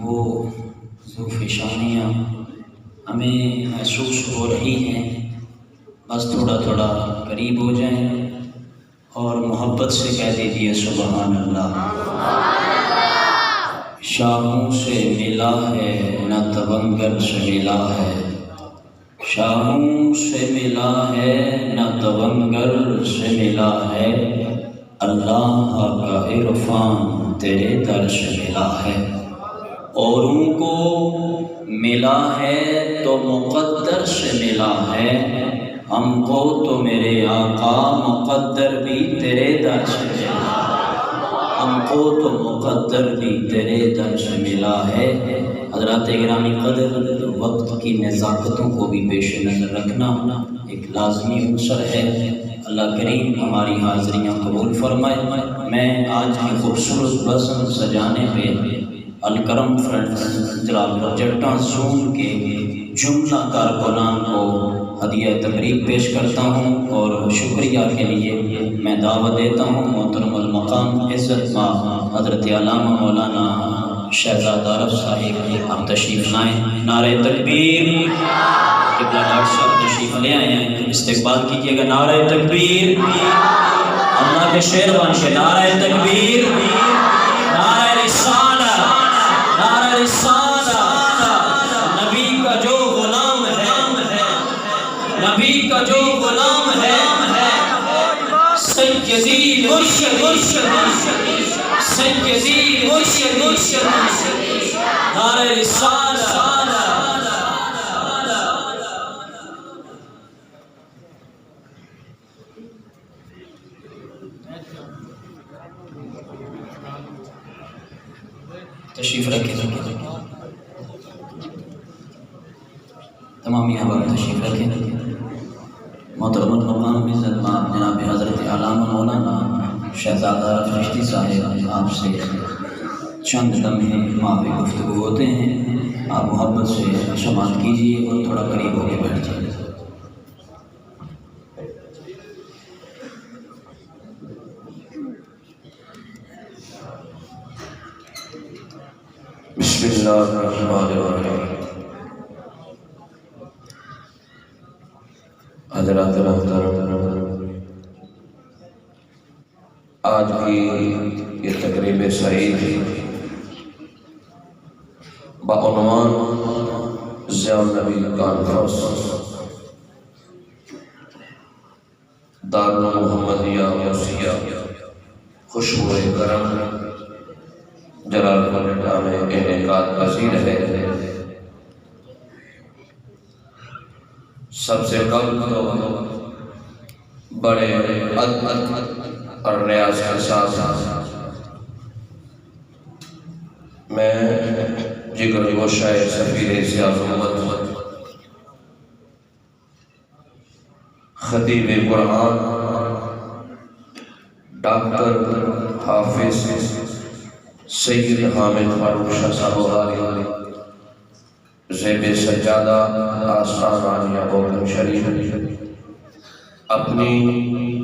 وہ ذوفشانیاں ہمیں محسوس ہو رہی ہیں، بس تھوڑا تھوڑا قریب ہو جائیں اور محبت سے کہہ دیجیے سبحان اللہ۔ شاہوں سے ملا ہے نہ تونگر سے ملا ہے، شاہوں سے ملا ہے نہ تونگر سے ملا ہے، اللہ کا عرفان تیرے در سے ملا ہے۔ اوروں کو ملا ہے تو مقدر سے ملا ہے، ہم کو تو میرے آقا مقدر بھی تیرے در سے ملا ہے، ہم کو تو مقدر بھی تیرے در سے ملا ہے۔ حضرات گرامی قدر، وقت کی نزاکتوں کو بھی پیش نظر رکھنا ایک لازمی عنصر ہے۔ اللہ کریم ہماری حاضریاں قبول فرمائے۔ میں آج کی خوبصورت بزم سجانے پہ الکرم فرینڈز جلال جٹا زون کے جملہ کارکنان کو ہدیہ تقریب پیش کرتا ہوں، اور شکریہ کے لیے میں دعوت دیتا ہوں محترم المقام عزت مآب حضرت علامہ مولانا شہزاد عارف صاحب، آپ تشریف لائیں۔ نعرہ تکبیر، قبلہ ڈاکٹر صاحب تشریف لے آئے ہیں، استقبال کیجیے گا۔ نعرہ تکبیر، اللہ کے شیر بن کے نعرہ تکبیر، نعرہ رسالہ، نعرہ رسالہ۔ نبی کا جو غلام ہے، نبی کا جو غلام ہے، سیدی مرشد، سیدی مرشد، نعرہ رسالہ۔ تشریف رکھیں، تمام احباب تشریف رکھیں۔ محترم المقام عزت مآب جناب حضرت علامہ مولانا شہزاد عارف چشتی صاحب آپ سے چند لمحے ماہ گفتگو ہوتے ہیں، آپ محبت سے سماعت کیجیے اور تھوڑا قریب ہو کے بیٹھ جائیں۔ بسم اللہ الرحمن الرحیم۔ حضرات محترم، آج کی یہ تقریب سعید بعنوان ضیاء النبی کانفرنس دارالمحمدیہ موسیہ خوشبو کرم جلال جٹا میں انعقاد پذیر ہے۔ سب سے قبل تو بڑے ادب اور ریاض کے ساتھ میں جگر گوشہ سفیر سیاض محمد خطیب قرآن ڈاکٹر حافظ سید حامد فاروق شاہ صاحب زیب سجادہ آستان عالیہ بوگن شریف اپنی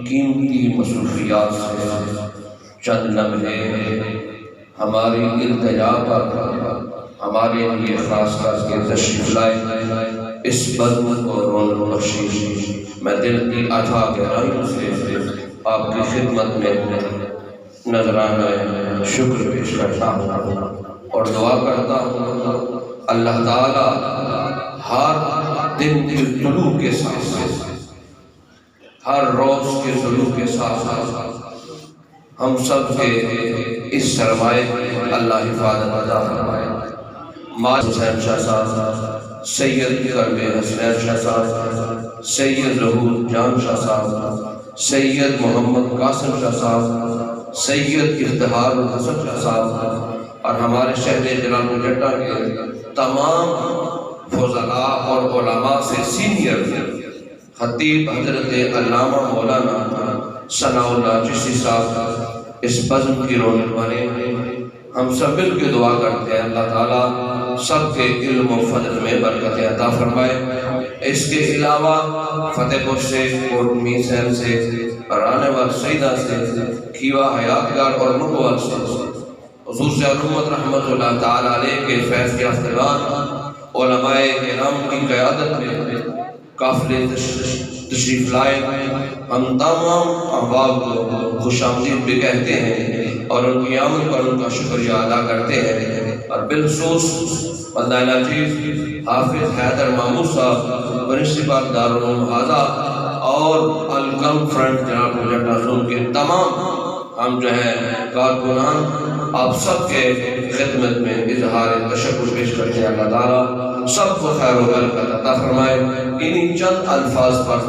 قیمتی مصروفیات سے چند لمحے ہماری التجا پر ہمارے لیے خاص کر کے تشریف لائے۔ اس بزم کو رونق بخشی میں دل کی عطا گہرائیوں سے آپ کی خدمت میں نذرانہ شکر پیش کرتا ہوں اور دعا کرتا ہوں اللہ تعالی ہر دن کے طلوع کے ساتھ، ہر روز کے طلوع کے ساتھ ہم سب کے اس سرمائے اللہ حفاظت عطا فرمائے۔ ماجد حسین شاہ صاحب، سید کرب حسین شاہ صاحب، سید ظہور جان شاہ صاحب، سید محمد قاسم شاہ صاحب، سید افتخار الحسن شاہ صاحب اور ہمارے شہر جلال جٹا کے تمام فضلاء اور علماء سے سینئر خطیب حضرت علامہ مولانا ثناء اللہ چشتی صاحب اس بزم کی رونق بنے۔ ہم سب مل کے دعا کرتے ہیں اللہ تعالیٰ سب کے علم و فضل میں برکت عطا فرمائے۔ اس کے علاوہ فتح پور سے، کوٹ میسر سے، رانے والا سیدہ سے، کھیوا حیات گار اور مغوال سے حضور سے علومت رحمۃ اللہ تعالی علیہ کے فیض کے افتگار علماء کرام کی قیادت میں قافلے تشریف لائے. ہم تمام احباب کو خوش آمدید بھی کہتے ہیں اور ان کی آمد پر ان کا شکریہ ادا کرتے ہیں. اور بالخصوص اللہ عزیز حافظ حیدر مامور صاحب پرنسپل دارالعلوم حاضہ اور الکم فرنٹ جناب پروجیکٹ نازم کے تمام ہم جو ہے کارکنان آپ سب کے خدمت میں اظہار تشکر پیش کرتے ہیں. اللہ تعالیٰ سب کو خیر و برکت عطا فرمائے. انہی چند الفاظ پر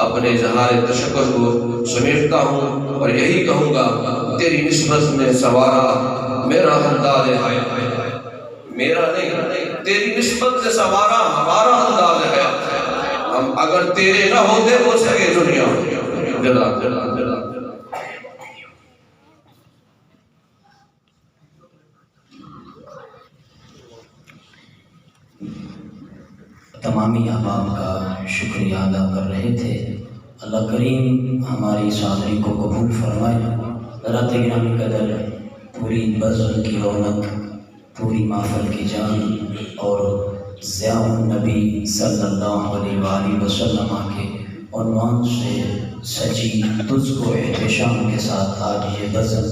اپنے اظہار تشکر کو سمیٹتا ہوں اور یہی کہوں گا تیری نسبت میں سوارا میرا انداز ہے، میرا نہیں تیری نسبت سے سوارا ہمارا انداز ہے. ہم اگر تیرے نہ ہوتے ہو سکے دنیا جلا جلا جلا. تمامی احباب کا شکریہ ادا کر رہے تھے. اللہ کریم ہماری اس حاضری کو قبول فرمائے. حضرات گرامی قدر پوری بزم کی رونق، پوری محفل کی جان اور ضیاء النبی صلی اللہ علیہ وآلہ وسلم کے عنوان سے سجی تجھ کو احتشام کے ساتھ آج یہ بزم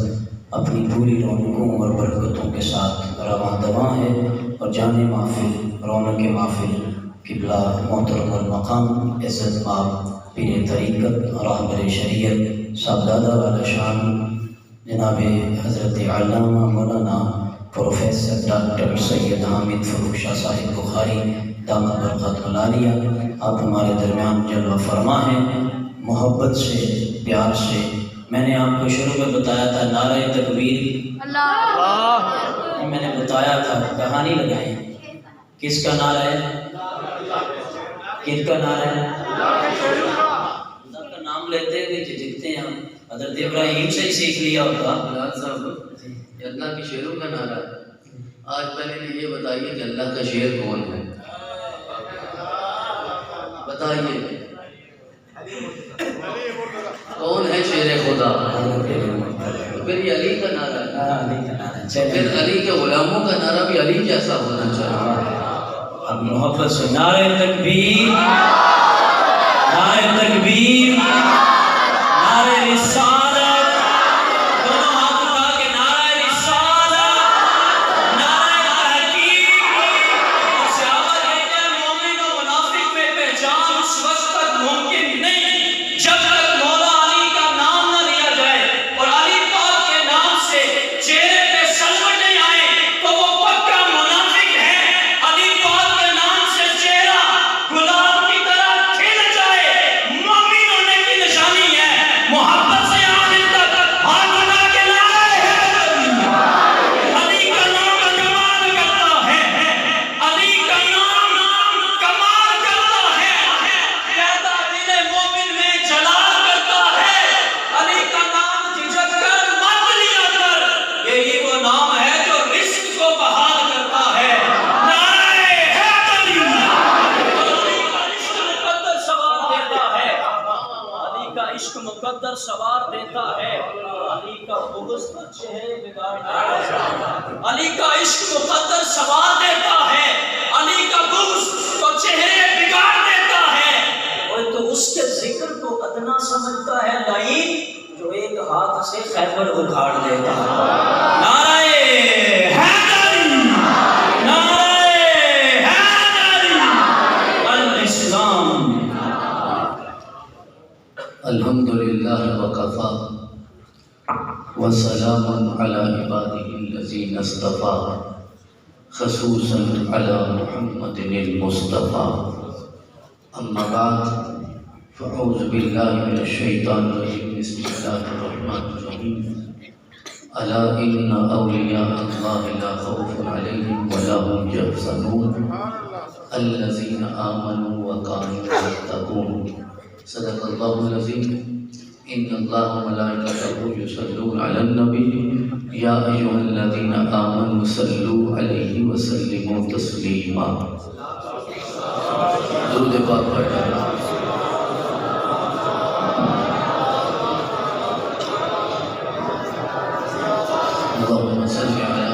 اپنی پوری رونقوں اور برکتوں کے ساتھ رواں دواں ہے. اور جانے محفل رونق محفل قبلہ محترم المقام عزت مآب پیر طریقت راہبر شریعت صاحبزادہ والا شان جناب حضرت علامہ مولانا پروفیسر ڈاکٹر سید حامد فروخ شاہ صاحب بخاری دامت برکاتہ العالیہ، آپ ہمارے درمیان جلوہ فرما ہیں. محبت سے پیار سے میں نے آپ کو شروع میں بتایا تھا نعرہ تکبیر اللہ، میں نے بتایا تھا کہانی لگائیں کس کا نعرہ ہے، کس کا نعرہ ہے؟ اللہ کا نام لیتے ہوئے جھجکتے ہیں ہم. حضرت ابراہیم سے ہی سیکھ لیا ہوتا. یہ اللہ کے شعروں کا نعرہ ہے. آج پہلے یہ بتائیے کہ اللہ کا شعر کون ہے؟ بتائیے کون ہے شعر خدا؟ پھر یہ علی کا نعرہ ہے. پھر علی کے غلاموں کا نعرہ بھی علی جیسا ہونا چاہیے. اب محبت سے نعرہ تکبیر، نعرہ تکبیر، نعرہ رسالت، دونوں ہاتھ اٹھا کے نعرہ رسالت، نعرہ تحقیق. اور صحابہ کہتے ہیں مومن و منافق میں پہچان اس وقت تک ممکن نہیں جب تک مولا علی کا نام نہ لیا جائے اور علی پاک کے نام سے چہرے پہ سلوٹ نہیں آئے تو وہ پکا منافق ہے. علی پاک کے نام سے چہرہ گلاب کی طرح کھل جائے مومن ہونے کی نشانی ہے. محبت سے آخر تک ہاتھ اٹھا کے نعرہ علی کا نام کمال کرتا ہے، علی کا نام کمال کرتا ہے، پیدا دل مومن میں جلال کرتا ہے. علی کا نام جھجک کر مت لیا کر، یہی وہ نام ہے جو رزق کو بحال کرتا ہے. نعرہ حیدری. علی کا عشق مقدر سوار دیتا ہے، علی کا عشق مقدر سوار دیتا ہے. علی کا بغض تو چہرے بگاڑ دیتا ہے. علی کا عشق مقدر سوار دیتا ہے، علی کا بغض تو چہرے بگاڑ دیتا ہے. اور تو اس کے ذکر کو ادنا سمجھتا ہے لعین جو ایک ہاتھ سے خیبر اکھاڑ دیتا ہے. نعرہ حیدری، نعرہ حیدری، الاسلام. الحمدللہ وکفا وسلام علی عباده الذین اصطفى خصوصا علی محمد المصطفى. اما بعد فاعوذ باللہ من الشیطان الرجیم. بسم اللہ الرحمن الرحیم. الا ان اولیاء اللہ لا خوف علیہم ولا هم یحزنون الذین آمنوا وکانوا یتقون. صدق اللہ العظیم. ان اللہ وملائکته یصلون علی النبی یا ایھا الذین آمنوا صلوا علیہ وسلموا تسلیما. درود پاک پڑھیں. اللهم صل علی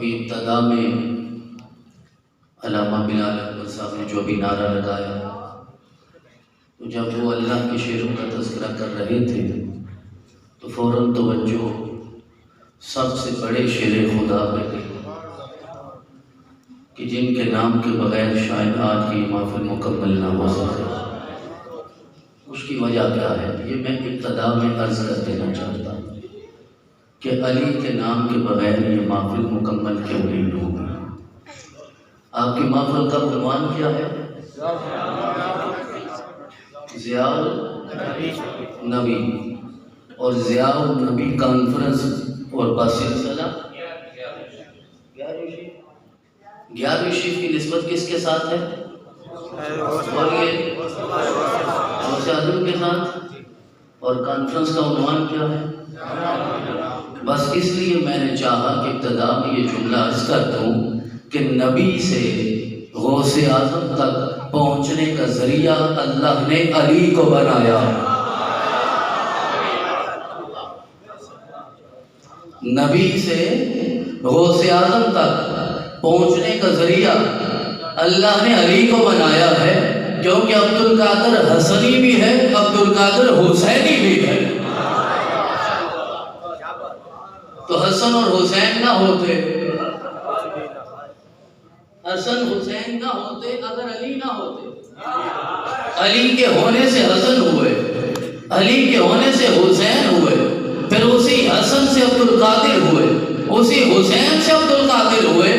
ابھی ابتدا میں علامہ بلال اکبر صاحب نے جو ابھی نعرہ لگایا، تو جب وہ اللہ کے شعروں کا تذکرہ کر رہے تھے تو فوراً توجہ سب سے بڑے شعر خدا پہ گئی کہ جن کے نام کے بغیر شاید آج کی محفل مکمل نہ ہو سکے۔ اس کی وجہ کیا ہے؟ یہ میں ابتدا میں عرض کر دینا چاہتا ہوں کہ علی کے نام کے بغیر یہ محفل مکمل کیوں نہیں ہوگی۔ آپ کی محفل کا عنوان کیا ہے؟ ضیاء النبی، اور ضیاء النبی کانفرنس اور باسلسلہ 11ویں شریف کی نسبت کس کے ساتھ ہے؟ اور یہ غوث اعظم کے ساتھ، اور کانفرنس کا عنوان کیا ہے؟ بس اس لیے میں نے چاہا کہ ابتدا میں یہ جملہ عرض کر دوں کہ نبی سے غوث اعظم تک پہنچنے کا ذریعہ اللہ نے علی کو بنایا۔ نبی سے غوث اعظم تک پہنچنے کا ذریعہ اللہ نے علی کو بنایا ہے، کیونکہ عبد القادر حسنی بھی ہے، عبد القادر حسینی بھی ہے۔ تو حسن اور حسین نہ ہوتے، حسن حسین نہ ہوتے اگر علی نہ ہوتے۔ علی کے ہونے سے حسن ہوئے، علی کے ہونے سے حسین ہوئے، پھر اسی حسن سے عبد القادر ہوئے، اسی حسین سے عبد القادر ہوئے۔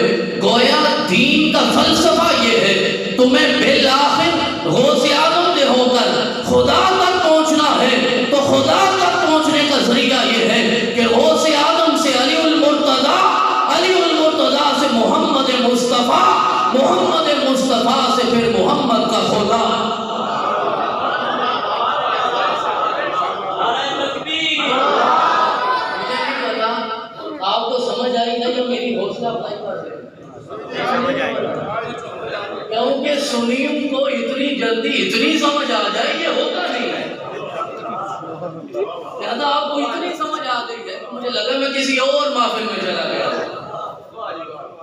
گویا دین کا فلسفہ یہ ہے، تمہیں بالآخر غوث اعظم سے ہو کر خدا تک پہنچنا ہے، تو خدا تک پہنچنے کا ذریعہ یہ ہے کہ غوث اعظم سے علی المرتضیٰ، علی المرتضیٰ سے محمد مصطفیٰ، محمد مصطفیٰ سے پھر محمد کا خدا۔ آپ کو سمجھ آئی نا جو میری حوصلہ افزائی بات ہے؟ کیونکہ سنیوں کو اتنی جلدی اتنی سمجھ آ جائے یہ ہوتا نہیں ہے۔ لہذا آپ کو اتنی سمجھ آ گئی ہے، مجھے لگا میں کسی اور محفل میں چلا گیا،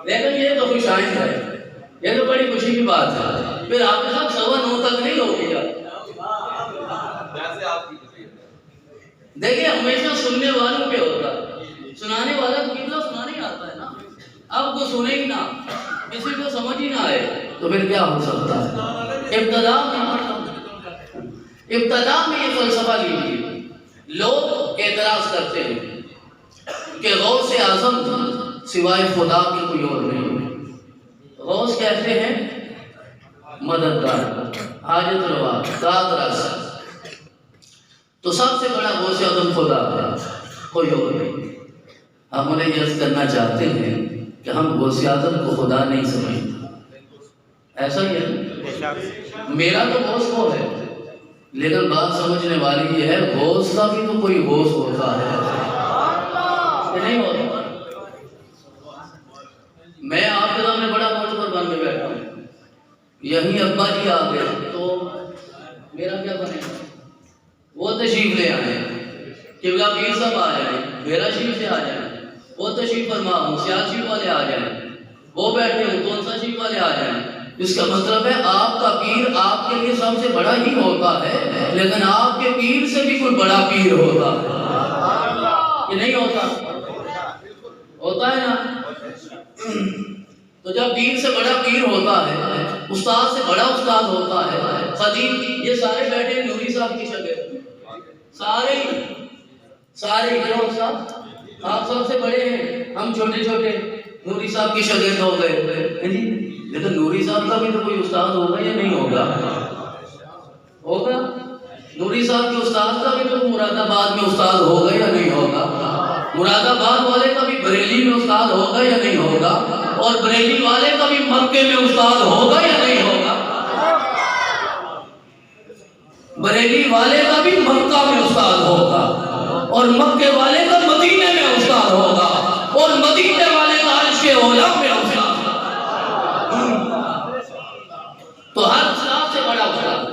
لیکن یہ تو خوش آئند ہے، یہ تو بڑی خوشی کی بات ہے۔ پھر آپ کے ساتھ 9:15 تک نہیں ہو گیا۔ دیکھیں ہمیشہ سننے والوں پہ ہوتا ہے، سنانے والا تو کتنا سنانے آتا ہے نا، اب کو سنے ہی نہ، کسی کو سمجھ ہی نہ آئے تو پھر کیا ہو سکتا ہے؟ ابتدا میں یہ فلسفہ لیجیے، لوگ اعتراض کرتے ہیں کہ غوث اعظم سوائے خدا کے کوئی اور نہیں۔ غوث کہتے ہیں مددگار، حاجت روا، داد رس، تو سب سے بڑا غوث اعظم خدا ہے، کوئی اور نہیں۔ ہم انہیں یہ کرنا چاہتے ہیں کہ ہم غوث اعظم کو خدا نہیں سمجھتے، ایسا ہی ہے۔ میرا تو غوث وہ ہے، لیکن بات سمجھنے والی یہ ہے غوث کا بھی تو کوئی غوث ہوتا ہے کہ نہیں ہوتا؟ میں آپ کے سامنے بڑا معتبر بن کے بیٹھا ہوں، یہیں ابا جی آ گئے تو میرا کیا بنے گا؟ وہ تشریف لے آئے، قبلہ پیر صاحب آ جائیں، میرا شریف سے آ جائیں، وہ تشریف فرما ہوں، سیال شریف والے آ جائیں، وہ بیٹھے ہوں تو انسا شریف والے آ جائیں۔ اس کا مطلب ہے آپ کا پیر آپ کے لیے سب سے بڑا ہی ہوتا ہے، لیکن آپ کے پیر سے بھی کوئی بڑا پیر ہوتا ہے کہ نہیں ہوتا؟ ہوتا ہے نا؟ تو جب پیر سے بڑا پیر ہوتا ہے، استاد سے بڑا استاد ہوتا ہے، خطیب، یہ سارے بیٹھے نوری صاحب کی شاگرد، سارے کیوں صاحب؟ آپ سب سے بڑے ہیں، ہم چھوٹے چھوٹے، نوری صاحب کی شاگرد ہو گئے جی، لیکن نوری صاحب کا بھی تو کوئی استاد ہوگا یا نہیں ہوگا؟ ہوگا؟ نوری صاحب کے استاد کا بھی تو مراد آباد میں استاد ہوگا یا نہیں ہوگا؟ مراد آباد والے کا بھی بریلی میں استاد ہوگا یا نہیں ہوگا؟ اور بریلی والے کا بھی مکے میں استاد ہوگا یا نہیں ہوگا؟ بریلی والے کا بھی مکہ میں استاد ہوگا، اور مکے والے کا مدینے میں استاد ہوگا، اور مدینے والے کا عرش کے اولا میں استاد ہوگا۔ تو ہر استاد سے بڑا استاد،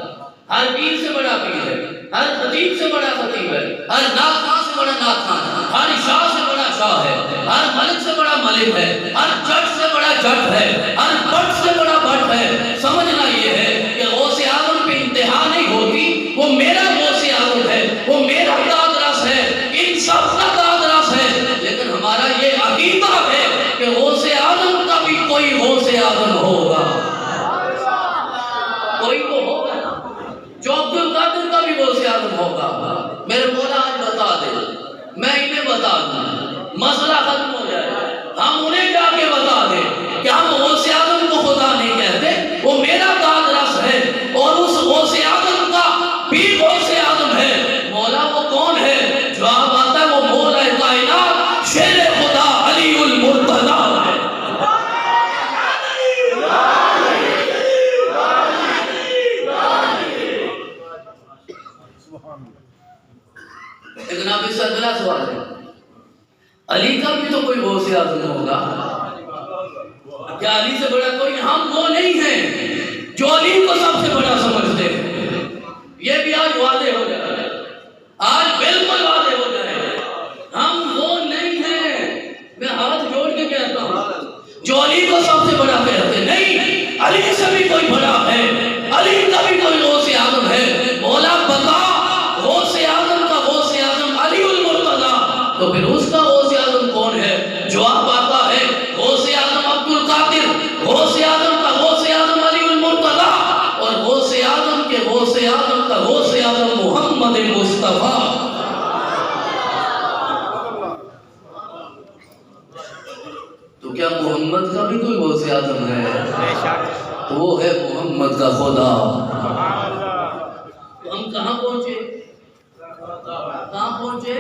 ہر پیر سے بڑا پیر ہے۔ ہر خطیب سے بڑا خطیب ہے، ہر ناخواں سے بڑا ناخواں، ہر شاہ سے بڑا شاہ ہے، ہر ملک سے بڑا ملک ہے، ہر جٹ سے بڑا جٹ ہے، ہر بٹ سے بڑا بٹ ہے۔ سمجھنا یہ ہے کہ غوث اعظم پہ انتہا نہیں ہوتی، وہ میرا غوث اعظم ہے، وہ میرا داد رس ہے، ان سب کا داد رس ہے، لیکن ہمارا یہ عقیدہ ہے کہ غوث اعظم کا بھی کوئی غوث اعظم ہوگا، کوئی تو ہوگا نا، جو عبد القادر کا بھی غوث اعظم ہوگا۔ میرے مولا آج بتا دے، میں انہیں بتا دوں، مسئلہ ختم ہو جائے، ہم انہیں جا کے بتا دیں کہ ہم غوث اعظم کو خدا نہیں کہتے، وہ میرا داد رس ہے، اور اس غوث اعظم کا بھی غوث اعظم ہے۔ مولا وہ کون ہے؟ جواب آتا ہے وہ مولا کائنات شیر خدا علی المرتضی ہے۔ لیکن اب اس سے اگلا سوال ہے، علی کا بھی تو کوئی غوث اعظم ہوگا، کیا علی سے بڑا کوئی؟ ہم وہ نہیں ہیں جو علی کو سب سے بڑا سمجھتے ہیں، یہ بھی آج واضح ہو جائے، آج بالکل واضح ہو جائے، ہم وہ نہیں ہیں۔ میں ہاتھ جوڑ کے کہتا ہوں جو علی کو سب سے بڑا کہتے نہیں، علی سے بھی کوئی بڑا ہے، علی کا بھی کوئی غوث اعظم ہے۔ مولا بتا غوث اعظم کا غوث اعظم علی المرتضی، تو پھر اس کا غوث اعظم کون ہے؟ جواب آتا ہے غوث اعظم عبد القادر، غوث اعظم کا غوث اعظم علی المرتضی، اور غوث اعظم کے غوث اعظم کا غوث اعظم محمد مصطفیٰ۔ تو کیا محمد کا بھی کوئی غوث اعظم ہے؟ وہ ہے محمد کا خدا۔ تو ہم کہاں پہنچے؟ کہاں پہنچے؟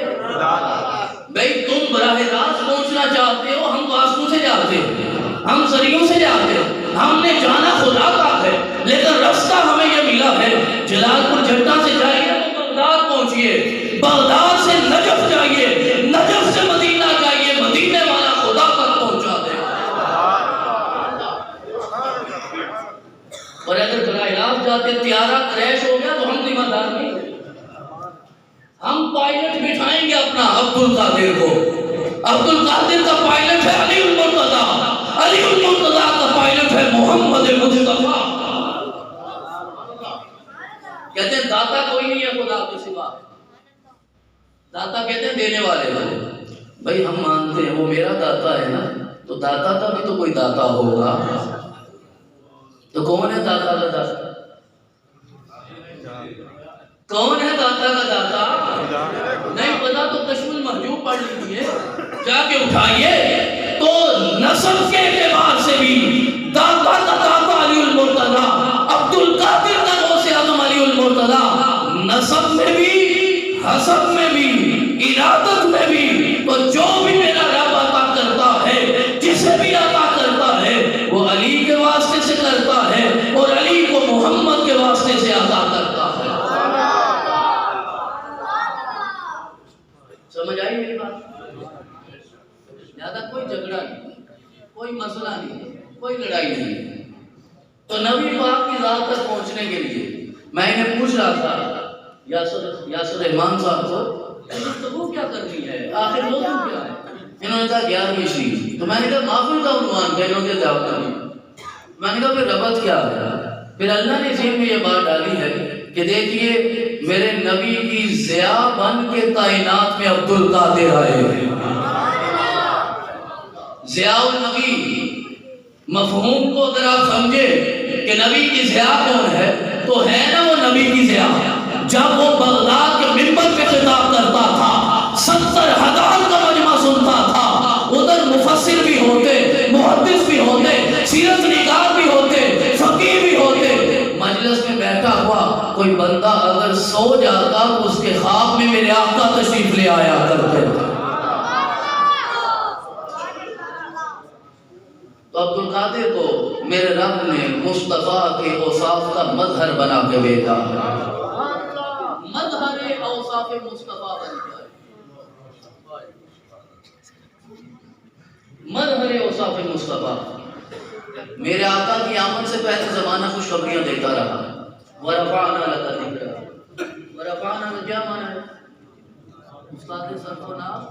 بھئی تم براہ راست پہنچنا چاہتے ہو، ہم واسطوں سے جاتے ہیں، ہم ذریعوں سے جاتے ہیں، ہم نے جانا خدا کا ہے، لیکن رستہ ہمیں یہ ملا ہے، جلال پور جھٹا سے جائیے تو بغداد پہنچیے، بغداد سے نجف جائیے، نجف سے مدینہ جائیے، مدینے والا خدا تک پہنچا دے۔ اور اگر براہ راست جاتے طیارہ کریش ہو گیا تو ہم ذمہ دار نہیں، ہم پائلٹ بٹھائیں گے اپنا عبد القادر کو، عبد القادر کا پائلٹ ہے علی المرتضی، علی المرتضی کا پائلٹ ہے محمد مصطفیٰ۔ کہتے ہیں داتا کوئی نہیں ہے خدا کے سوا، داتا کہتے ہیں دینے والے والے۔ بھائی ہم مانتے ہیں وہ میرا داتا ہے نا، تو داتا کا بھی تو کوئی داتا ہوگا، تو کون ہے داتا کا داتا؟ کون ہے داتا کا داتا؟ نہیں پتا تو کشف المحجوب پڑھ لیجیے، جا کے اٹھائیے، تو نسب کے اعتبار سے بھی داتا کا داتا علی المرتضی، عبد القادر کا غوث اعظم علی المرتضی، نسب میں بھی، حسب میں بھی، ارادت میں بھی، تو جو بھی میرا رب عطا کرتا ہے، جسے بھی عطا کرتا ہے، وہ علی کے واسطے سے کرتا ہے، اور علی کو محمد کے واسطے سے عطا کرتا ہے۔ سمجھ آئی میری بات؟ زیادہ کوئی جھگڑا نہیں، کوئی مسئلہ نہیں، کوئی لڑائی نہیں۔ تو نبی پاک کی ذات تک پہنچنے کے لیے میں انہیں پوچھ رہا تھا یاسر رحمان صاحب کو گفتگو کیا کرنی ہے، آخر موضوع کیا ہے؟ انہوں نے کہا 11ویں شریف، تو میں نے کہا محفل کا عنوان کیا؟ انہوں نے جواب دیا، میں نے کہا پھر ربط کیا ہے؟ پھر اللہ نے ذہن میں یہ بات ڈالی ہے کہ دیکھیے میرے نبی کی ضیاء بن کے کائنات میں عبد القادر آئے ہیں، ضیاء النبی۔ مفہوم کو اگر آپ سمجھے کہ نبی کی ضیاء کون ہے، تو ہے نا وہ نبی کی ضیاء۔ جب وہ بغداد کے منبر پہ خطاب کرتا تھا، 70,000 کا مجمع سنتا تھا، ادھر مفسر بھی ہوتے، محدث بھی ہوتے، سیرت نگار بھی ہوتے، فقیہ بھی ہوتے، مجلس میں بیٹھا ہوا کوئی بندہ اگر سو جاتا تو اس کے خواب میں میرے آقا تشریف لے آیا کرتے تھے۔ تو عبد القادر کو میرے رب نے مصطفیٰ کے اوصاف کا مظہر بنا کے بھیجا، مظہر اوصاف مصطفیٰ بن گیا، مظہر اوصاف مصطفیٰ۔ میرے آقا کی آمد سے پہلے زمانہ خوشخبریاں دیتا رہا، وَرَفَعْنَا لَكَ ذِكْرَكَ رفعنا کا کیا معنی ہے؟ استاد سرکو نام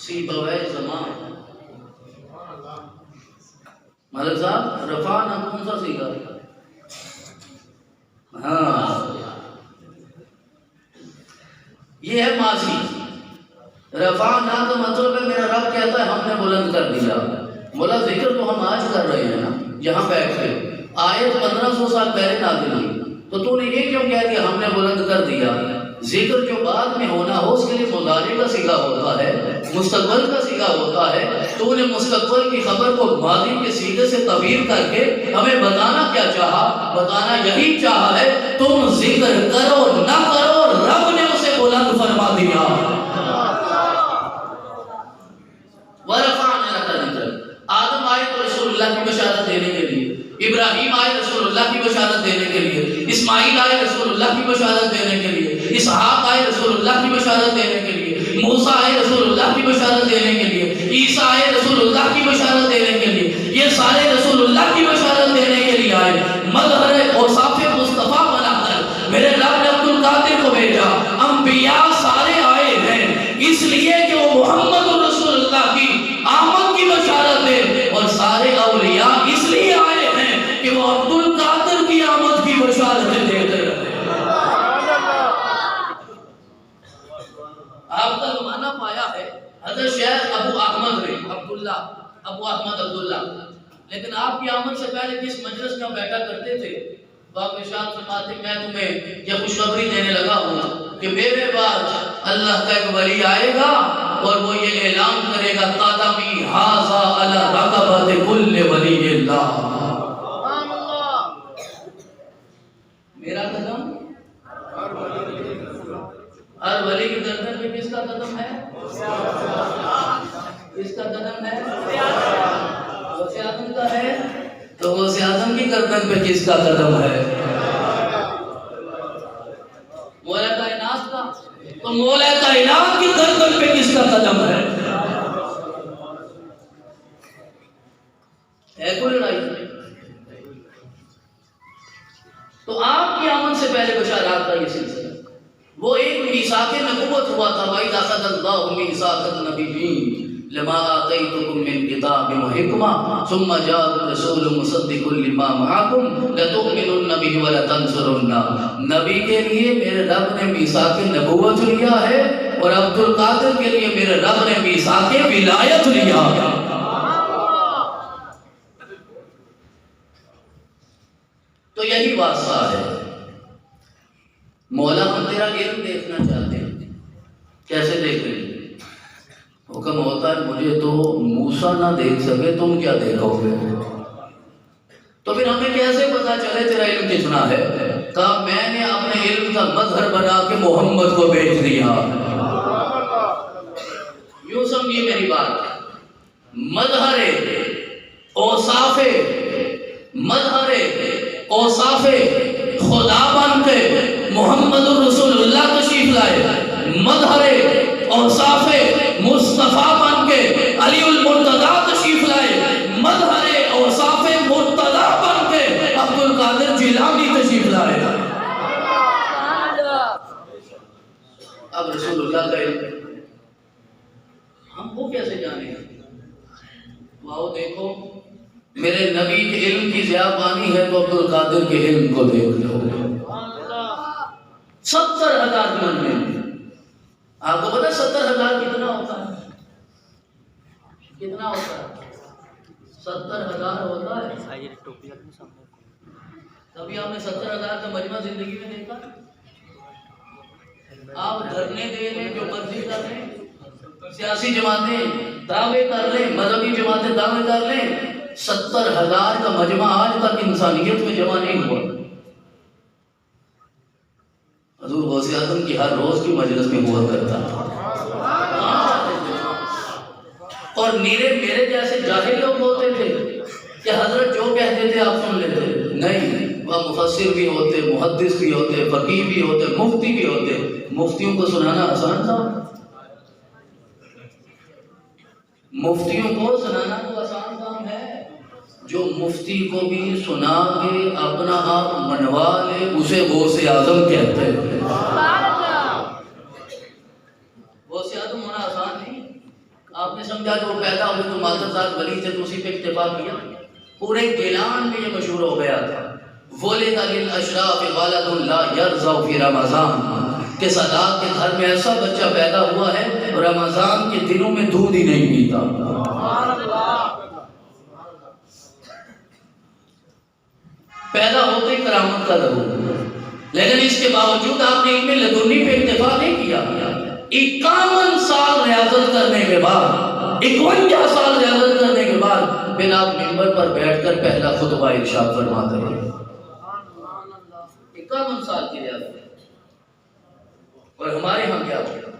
سیبوے زمان. ملک صاحب رفعنا کون سا سیکھا؟ ہاں یہ ہے ماضی. رفعنا کا مطلب ہے میرا رب کہتا ہے ہم نے بلند کر دیا. مولا ذکر تو ہم آج کر رہے ہیں نا یہاں بیٹھ کے. آیت 1500 سال پہلے نازل ہوئی تو نے یہ کیوں کہہ دیا ہم نے بلند کر دیا؟ ذکر جو بعد میں ہونا ہو اس کے لیے مضارع کا صیغہ ہوتا ہے, مستقبل کا صیغہ ہوتا ہے. تو نے مستقبل کی خبر کو ماضی کے صیغے سے تعبیر کر کے ہمیں بتانا کیا چاہا؟ بتانا یہی چاہا ہے تم ذکر کرو نہ کرو رب نے اسے بلند فرما دیا. ورفعنا لك ذکر. آدم آئے تو رسول اللہ کی بشارت دینے کے لیے, ابراہیم آئے رسول اللہ کی بشارت دینے کے لیے, اسماعیل آئے رسول اللہ کی بشارت دینے کے لیے, اسحاق آئے رسول اللہ کی بشارت دینے کے لیے, موسیٰ آئے رسول اللہ کی بشارت دینے کے لیے, عیسیٰ آئے رسول اللہ کی بشارت دینے کے لیے. یہ سارے رسول اللہ کی بشارت دینے کے لیے آئے. مظہر اوصاف مصطفیٰ بنا کر میرے رب نے عبد القادر کو بھیجا. انبیاء سارے آئے ہیں اس لیے کہ وہ محمد رسول اللہ کی آمد کی بشارت دے, اور سارے اولیاء اس لیے آئے ہیں کہ وہ عبد القادر کی آمد کی بشارت دیتے رہے. آپ کا زمانہ پایا ہے حضرت شیخ ابو احمد عبداللہ, لیکن آپ کی آمد سے پہلے جس مجلس میں بیٹھا کرتے تھے باپ ارشاد فرماتے میں تمہیں یہ خوشخبری دینے لگا ہوں کہ میرے بعد اللہ کا ایک ولی آئے گا اور وہ یہ اعلان کرے گا قدمی ھذا علی رقبۃ کل ولی اللہ. میرا قدم ہر ولی کی گردن پہ کس کا قدم ہے؟ کس کا قدم ہے؟ غوث اعظم کا ہے. تو غوث اعظم کی گردن پہ کس کا قدم ہے؟ مولا کائنات کا. تو مولا کائنات کی گردن پہ کس کا قدم ہے؟ کوئی لڑائی نہیں. تو آپ کی آمد سے پہلے بشارات کا یہ سلسلہ وہ ایک میثاق نبوت ہوا تھا. وَإِذْ أَخَذَ اللَّهُ مِيثَاقَ النَّبِيِّينَ لَمَا آتَيْتُكُم مِّن كِتَابٍ وَحِكْمَةٍ ثُمَّ جَاءَكُمْ رَسُولٌ مُصَدِّقٌ لِّمَا مَعَكُمْ لَتُؤْمِنُنَّ بِهِ وَلَتَنصُرُنَّهُ. نبی کے لیے میرے رب نے میثاق نبوت لیا ہے اور عبد القادر کے لیے میرے رب نے میثاق ولایت لیا ہے. تو یہی واسطہ ہے. مولا ہم تیرا علم دیکھنا چاہتے ہیں. کیسے دیکھ رہے ہیں؟ حکم ہوتا ہے مجھے تو موسیٰ نہ دیکھ سکے تم کیا دیکھو گے؟ تو پھر ہمیں کیسے پتا چلے تیرا علم کتنا ہے؟ کہا میں نے اپنے علم کا مظہر بنا کے محمد کو بھیج دیا. یوں سمجھیے میری بات. مظہر اوصاف خدا بن کے محمد رسول اللہ تشریف لائے. مظہر اوصاف مصطفیٰ بن کے علی المرتضیٰ تشریف لائے. مظہر اوصاف مرتضیٰ بن کے عبد القادر جیلانی تشریف لائے. اب رسول اللہ کا علم ہم وہ کیسے جانے گا؟ واؤ دیکھو میرے نبی کے علم کی ضیاء پانی ہے تو عبد القادر کے علم کو دیکھ لو. 70,000 من میں آپ کو پتا 70,000 کتنا ہوتا ہے؟ کتنا ہوتا ہے؟ 70,000 ہوتا ہے. کبھی آپ نے 70,000 کا مجمع زندگی میں دیکھا؟ آپ دھرنے دے لیں جو مرضی کر لیں, سیاسی جماعتیں دعوے کر لیں, مذہبی جماعتیں دعوے کر لیں, 70,000 کا مجمع آج تک انسانیت میں جمع نہیں ہوا. حضور غوث اعظم کی ہر روز کی مجلس میں ہوا کرتا تھا. اور میرے جیسے جاہل لوگ ہوتے تھے کہ حضرت جو کہتے تھے آپ سن لیتے. نہیں, وہ مفسر بھی ہوتے, محدث بھی ہوتے, فقیہ بھی ہوتے, مفتی بھی ہوتے. مفتیوں کو سنانا آسان تھا؟ مفتیوں کو سنانا تو آسان کام ہے. جو مفتی کو بھی سنا کے اپنا آپ منوا لے اسے غوث اعظم کہتے ہیں۔ غوث اعظم ہونا آسان نہیں۔ آپ نے سمجھا جو پیدا ہوئے تو معزز ولی تھے تو اسی پہ اکتفا کیا؟ پورے گیلان میں یہ مشہور ہو گیا تھا ولد للاشراف ولد لا یرضع فی رمضان، کہ سادات کے گھر میں ایسا بچہ پیدا ہوا ہے رمضان کے دنوں میں دودھ ہی نہیں پیتا۔ پیدا ہوتے کرامت کا ضرور، لیکن اس کے باوجود آپ نے علم لدنی پہ اکتفا نہیں کیا۔ 51 سال ریاضت کرنے کے بعد، 51 سال ریاضت کرنے کے بعد پھر آپ منبر پر بیٹھ کر پہلا خطبہ ارشاد فرماتے ہیں۔ 51 سال کی ریاضت، اور ہمارے ہاں کیا ہو گیا؟